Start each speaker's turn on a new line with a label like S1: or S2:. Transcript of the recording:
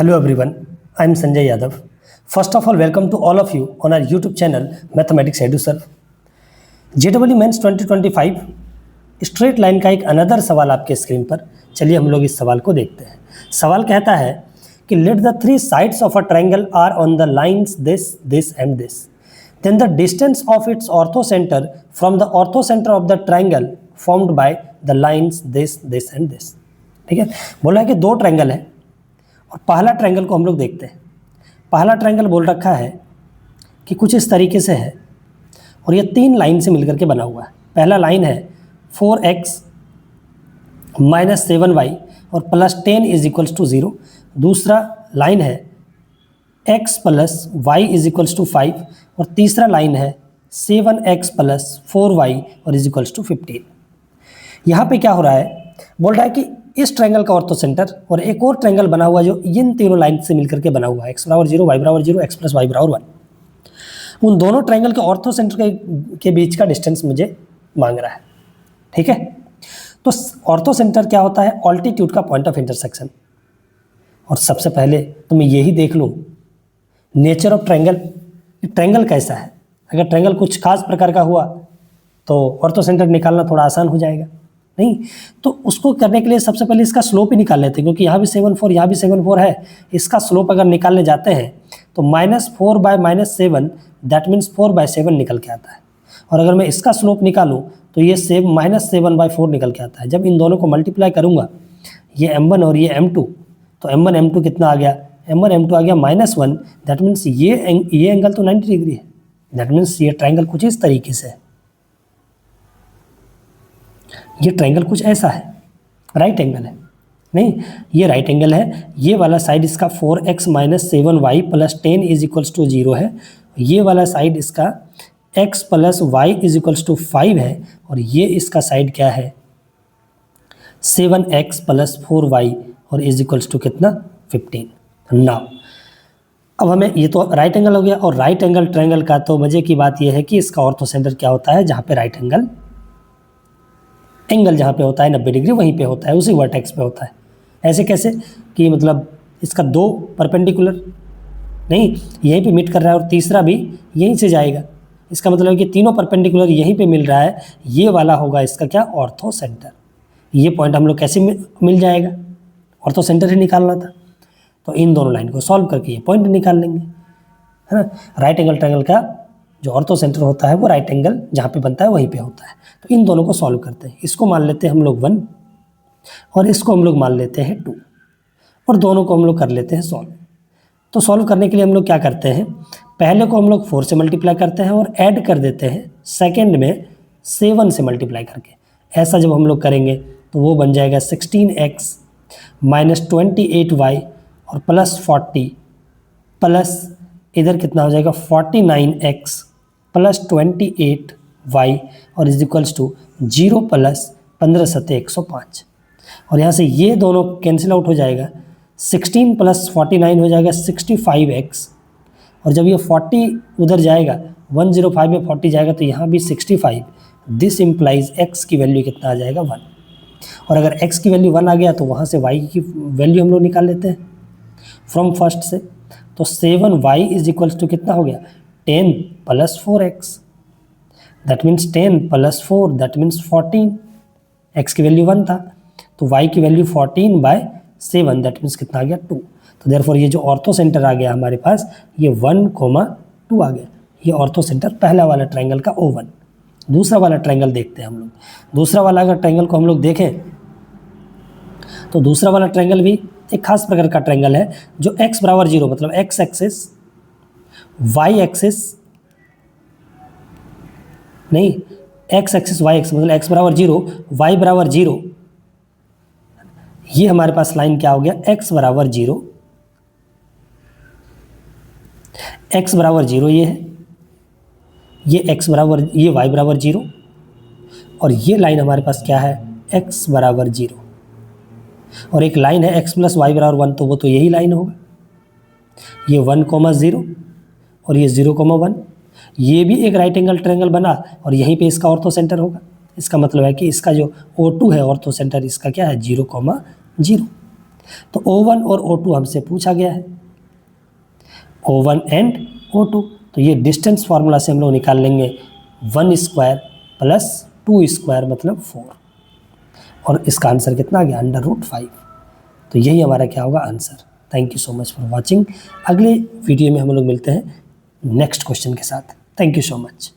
S1: Hello everyone, I am Sanjay Yadav. First of all, welcome to all of you on our YouTube channel Mathematics EduServe. JEE mains 2025 straight line का एक another सवाल आपके screen पर। चलिए हम लोग इस सवाल को देखते हैं। सवाल कहता है कि let the three sides of a triangle are on the lines this and this, then the distance of its orthocentre from the orthocentre of the triangle formed by the lines this and this. ठीक है, बोला है कि दो triangle है और पहला triangle को हम लोग देखते हैं। पहला ट्रायंगल बोल रखा है कि कुछ इस तरीके से है और ये तीन लाइन से मिलकर के बना हुआ है। पहला लाइन है 4x माइनस 7y और प्लस 10 इज इक्वल्स टू 0। दूसरा लाइन है x plus y is equals to 5 और तीसरा लाइन है 7x प्लस 4y और इज इक्वल्स टू 15। यहाँ पे क्या हो रहा है, बोल रहा है कि इस ट्रायंगल का ऑर्थो सेंटर और एक और ट्रायंगल बना हुआ जो इन तीनों लाइन से मिलकर के बना हुआ है, x बराबर 0, y बराबर 0, x प्लस y बराबर 1। उन दोनों ट्रायंगल के ऑर्थो सेंटर के बीच का डिस्टेंस मुझे मांग रहा है। ठीक है, तो ऑर्थो सेंटर क्या होता है, ऑल्टीट्यूड का पॉइंट ऑफ इंटरसेक्शन। और सबसे पहले तो मैं यही देख लूँ नेचर ऑफ ट्रायंगल, ट्रायंगल कैसा है। अगर ट्रायंगल कुछ खास प्रकार का हुआ तो ऑर्थो सेंटर निकालना थोड़ा आसान हो जाएगा। नहीं तो उसको करने के लिए सबसे पहले इसका स्लोप ही निकाल लेते हैं, क्योंकि यहाँ भी 7/4 यहाँ भी 7/4 है। इसका स्लोप अगर निकालने जाते हैं तो -4/-7 दैट मीन्स 4/7 निकल के आता है। और अगर मैं इसका स्लोप निकालूँ तो ये -7/4 निकल के आता है। जब इन दोनों को मल्टीप्लाई करूँगा, ये m1 और ये m2, तो m1 m2 कितना आ गया, m1 m2 आ गया -1। दैट मीन्स ये एंगल तो 90 डिग्री है। दैट मीन्स ये ट्रायंगल कुछ इस तरीके से है, ये ट्रायंगल कुछ ऐसा है, राइट एंगल है। नहीं, ये राइट एंगल है। ये वाला साइड इसका 4x minus 7y plus 10 is equals to 0 है। ये वाला साइड इसका x plus y is equals to 5 है और ये इसका साइड क्या है 7x प्लस 4y और इज इक्वल्स टू कितना 15। नाउ अब हमें ये तो राइट एंगल हो गया। और राइट एंगल ट्रायंगल का तो मजे की बात यह है कि इसका ऑर्थो सेंटर क्या होता है, जहाँ पे राइट एंगल जहाँ पे होता है 90 डिग्री वहीं पे होता है, उसी वर्टेक्स पे होता है। ऐसे कैसे कि मतलब इसका दो परपेंडिकुलर नहीं यहीं पे मीट कर रहा है और तीसरा भी यहीं से जाएगा। इसका मतलब है कि तीनों परपेंडिकुलर यहीं पे मिल रहा है। ये वाला होगा इसका क्या ऑर्थो सेंटर। ये पॉइंट हम लोग कैसे मिल जाएगा, ऑर्थो सेंटर ही निकालना था। तो इन दोनों लाइन को सॉल्व करके ये पॉइंट निकाल लेंगे, है ना। राइट एंगल ट्रायंगल का जो ऑर्थो सेंटर होता है वो राइट एंगल जहाँ पे बनता है वहीं पे होता है। तो इन दोनों को सॉल्व करते हैं। इसको मान लेते हैं हम लोग 1 और इसको हम लोग मान लेते हैं 2 और दोनों को हम लोग कर लेते हैं सॉल्व। तो सॉल्व करने के लिए हम लोग क्या करते हैं, पहले को हम लोग 4 से मल्टीप्लाई करते हैं और ऐड कर देते हैं सेकेंड में 7 से मल्टीप्लाई करके। ऐसा जब हम लोग करेंगे तो वो बन जाएगा 16x माइनस 28y और प्लस 40 प्लस इधर कितना हो जाएगा 49x प्लस 28y और इज इक्वल्स टू 0 प्लस 15 × 105। और यहाँ से ये दोनों कैंसिल आउट हो जाएगा। 16 प्लस 49 हो जाएगा 65x और जब ये 40 उधर जाएगा 105 में 40 जाएगा तो यहाँ भी 65। दिस इम्प्लाइज x की वैल्यू कितना आ जाएगा 1। और अगर x की वैल्यू 1 आ गया तो वहाँ से y की वैल्यू हम लोग निकाल लेते हैं फ्रॉम फर्स्ट से। तो 7y इज इक्वल्स टू कितना हो गया 10 plus 4x that means 10 plus 4 that means 14। x की वैल्यू 1 था तो y की वैल्यू 14/7 दैट मीन्स कितना आ गया 2। तो देयरफॉर ये जो ऑर्थो सेंटर आ गया हमारे पास ये 1,2 आ गया। ये ऑर्थो सेंटर पहला वाला ट्रायंगल का O1। दूसरा वाला ट्रायंगल देखते हैं हम लोग। दूसरा वाला अगर ट्रायंगल को हम लोग देखें तो दूसरा वाला ट्रायंगल भी एक खास प्रकार का ट्रायंगल है जो x बराबर 0 मतलब x एक्सिस y एक्सिस नहीं x एक्सिस y एक्सिस मतलब x बराबर 0 y बराबर 0। ये हमारे पास लाइन क्या हो गया x बराबर 0 x बराबर 0 ये है, ये x बराबर ये y बराबर 0 और ये लाइन हमारे पास क्या है x बराबर 0 और एक लाइन है x प्लस y बराबर 1 तो वो तो यही लाइन होगा। ये 1,0 और ये 0,1। ये भी एक राइट एंगल ट्रायंगल बना और यहीं पे इसका ऑर्थो सेंटर होगा। इसका मतलब है कि इसका जो O2 है ऑर्थो सेंटर इसका क्या है 0,0। तो O1 और O2 हमसे पूछा गया है, O1 एंड O2, तो ये डिस्टेंस फार्मूला से हम लोग निकाल लेंगे 1 स्क्वायर प्लस 2 स्क्वायर मतलब 4, और इसका आंसर कितना आ गया √5। तो यही हमारा क्या होगा answer. Thank you so much for watching. अगले वीडियो में हम लोग मिलते हैं नेक्स्ट क्वेश्चन के साथ। Thank you so much.